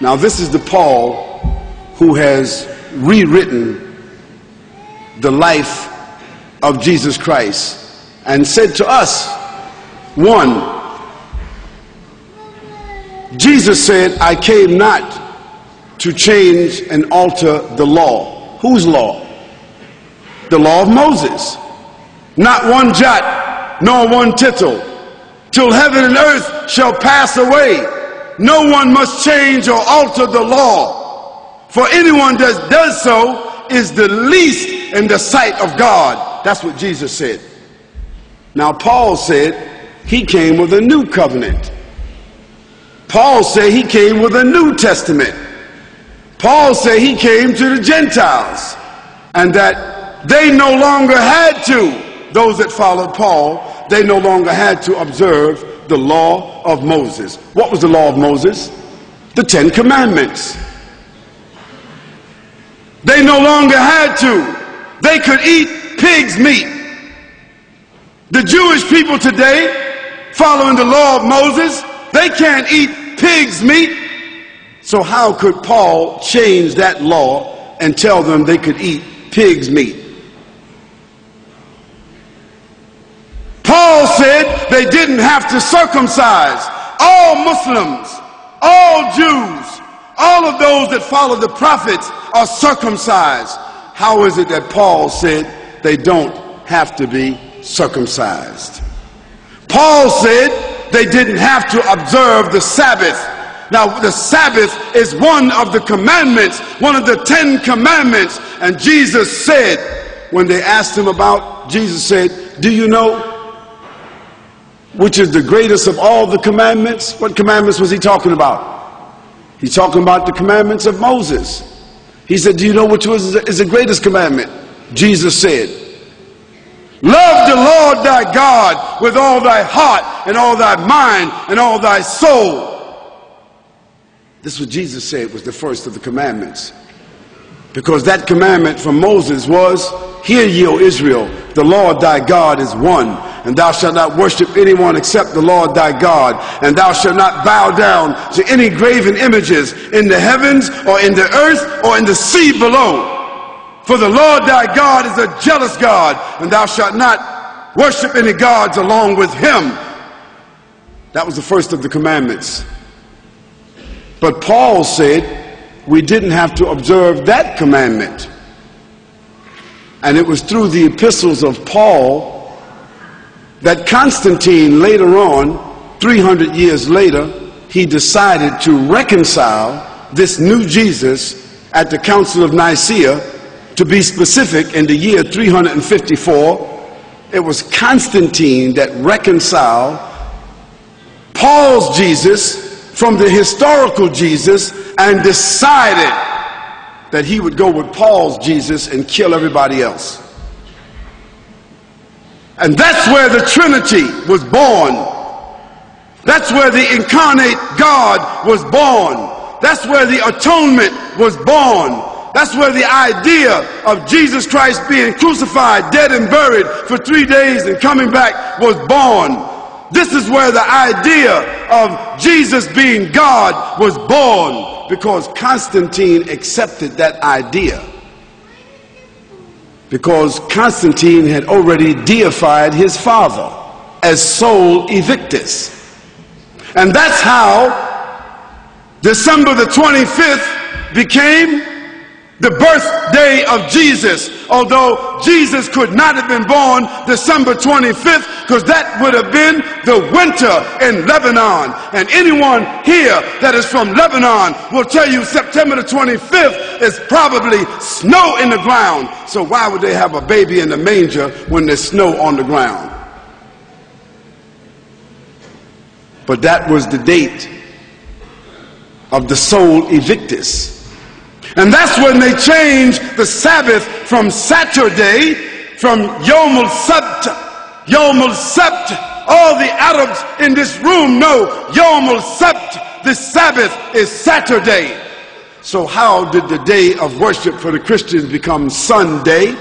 Now this is the Paul who has rewritten the life of Jesus Christ and said to us, one, Jesus said, I came not to change and alter the law. Whose law? The law of Moses. Not one jot, nor one tittle, till heaven and earth shall pass away. No one must change or alter the law. For anyone that does so is the least in the sight of God. That's what Jesus said. Now Paul said he came with a new covenant. Paul said he came with a New Testament. Paul said he came to the Gentiles, and that they no longer had to, those that followed Paul, they no longer had to observe the law of Moses. What was the law of Moses? The 10 Commandments. They no longer had to. They could eat pig's meat. The Jewish people today, following the law of Moses, they can't eat pig's meat. So how could Paul change that law and tell them they could eat pig's meat? Paul said they didn't have to circumcise. All Muslims, all Jews, all of those that follow the prophets are circumcised. How is it that Paul said they don't have to be circumcised? Paul said they didn't have to observe the Sabbath. Now the Sabbath is one of the commandments, one of the 10 commandments. And Jesus said, when they asked him about, Jesus said, do you know which is the greatest of all the commandments? What commandments was he talking about? He's talking about the commandments of Moses. He said, do you know which is the greatest commandment? Jesus said, love the Lord thy God with all thy heart and all thy mind and all thy soul. This is what Jesus said was the first of the commandments. Because that commandment from Moses was, hear ye, O Israel, the Lord thy God is one, and thou shalt not worship anyone except the Lord thy God, and thou shalt not bow down to any graven images in the heavens or in the earth or in the sea below. For the Lord thy God is a jealous God, and thou shalt not worship any gods along with him. That was the first of the commandments. But Paul said we didn't have to observe that commandment. And it was through the epistles of Paul that Constantine later on, 300 years later, he decided to reconcile this new Jesus at the Council of Nicaea. To be specific, in the year 354, it was Constantine that reconciled Paul's Jesus from the historical Jesus and decided that he would go with Paul's Jesus and kill everybody else. And that's where the Trinity was born. That's where the incarnate God was born. That's where the atonement was born. That's where the idea of Jesus Christ being crucified, dead and buried for 3 days and coming back was born. This is where the idea of Jesus being God was born, because Constantine accepted that idea. Because Constantine had already deified his father as Sol Invictus. And that's how December the 25th became the birthday of Jesus, although Jesus could not have been born December 25th, because that would have been the winter in Lebanon. And anyone here that is from Lebanon will tell you September the 25th is probably snow in the ground. So why would they have a baby in the manger when there's snow on the ground? But that was the date of the Sol Invictus. And that's when they changed the Sabbath from Saturday, from Yom al-Sabt. Yom al-Sabt, all the Arabs in this room know Yom al-Sabt, the Sabbath is Saturday. So how did the day of worship for the Christians become Sunday?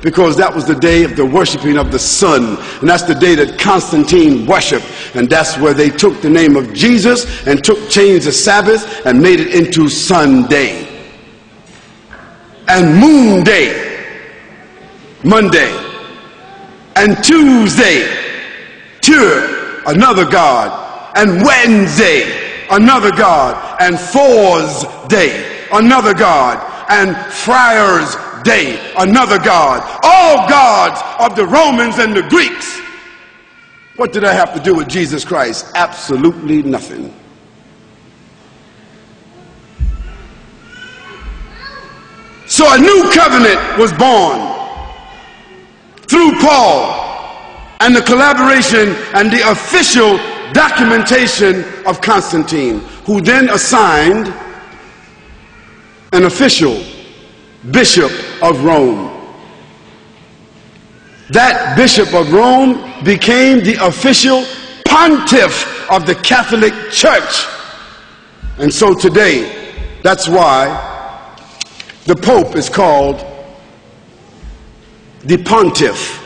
because that was the day of the worshiping of the sun, and that's the day that Constantine worshiped, and that's where they took the name of Jesus and changed the Sabbath and made it into Sunday and Moon Day, Monday, and Tuesday, another god, and Wednesday, another god, and Thursday, another god, and Friars Day, another god. All gods of the Romans and the Greeks. What did that have to do with Jesus Christ? Absolutely nothing. So a new covenant was born through Paul and the collaboration and the official documentation of Constantine, who then assigned an official bishop of Rome. That bishop of Rome became the official pontiff of the Catholic Church. And so today, that's why the Pope is called the pontiff.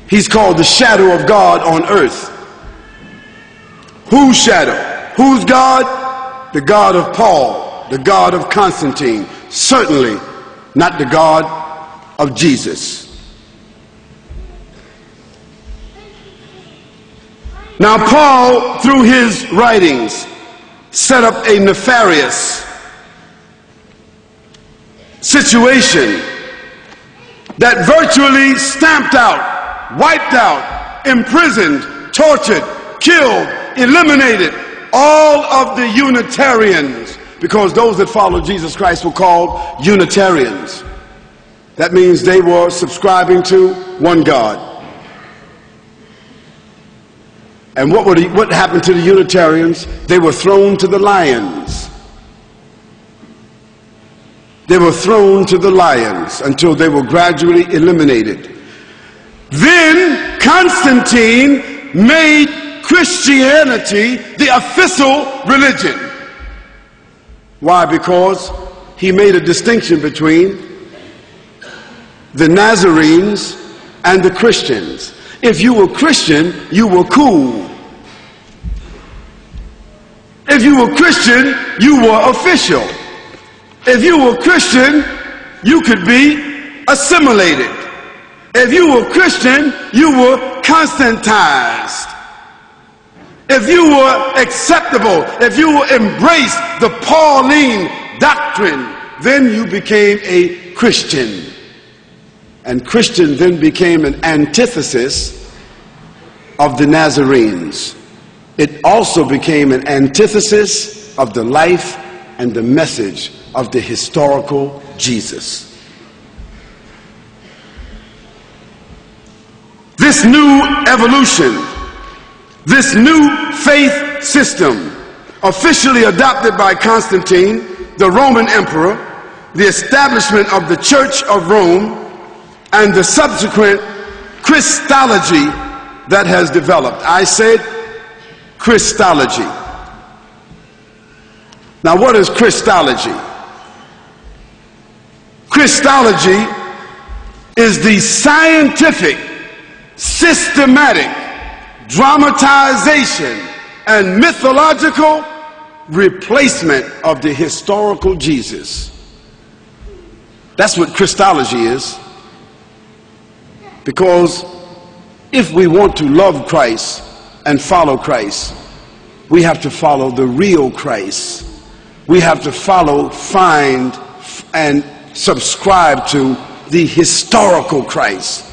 He's called the shadow of God on earth. Whose shadow? Whose God? The God of Paul, the God of Constantine. Certainly not the God of Jesus. Now, Paul, through his writings, set up a nefarious situation that virtually stamped out, wiped out, imprisoned, tortured, killed, eliminated all of the Unitarians, because those that follow Jesus Christ were called Unitarians. That means they were subscribing to one God. And what happened to the Unitarians? They were thrown to the lions. They were thrown to the lions until they were gradually eliminated. Then Constantine made Christianity the official religion. Why? Because he made a distinction between the Nazarenes and the Christians. If you were Christian, you were cool. If you were Christian, you were official. If you were Christian, you could be assimilated. If you were Christian, you were Constantized. If you were acceptable, if you embraced the Pauline doctrine, then you became a Christian. And Christian then became an antithesis of the Nazarenes. It also became an antithesis of the life and the message of the historical Jesus. This new evolution, this new faith system, officially adopted by Constantine, the Roman emperor, the establishment of the Church of Rome, and the subsequent Christology that has developed. I said Christology. Now, what is Christology? Christology is the scientific, systematic dramatization and mythological replacement of the historical Jesus. That's what Christology is. Because if we want to love Christ and follow Christ, we have to follow the real Christ. We have to follow, find, and subscribe to the historical Christ.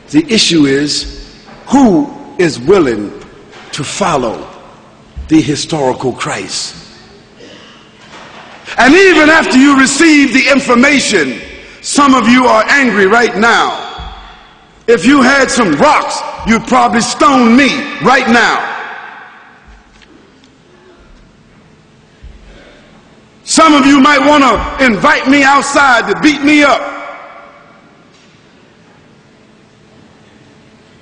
The issue is, who is willing to follow the historical Christ? And even after you receive the information, some of you are angry right now. If you had some rocks, you'd probably stone me right now. Some of you might want to invite me outside to beat me up.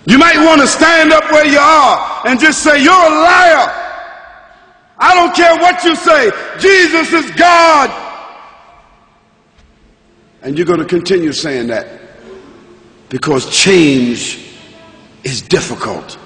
You might want to stand up where you are and just say, "You're a liar. I don't care what you say. Jesus is God." And you're going to continue saying that because change is difficult.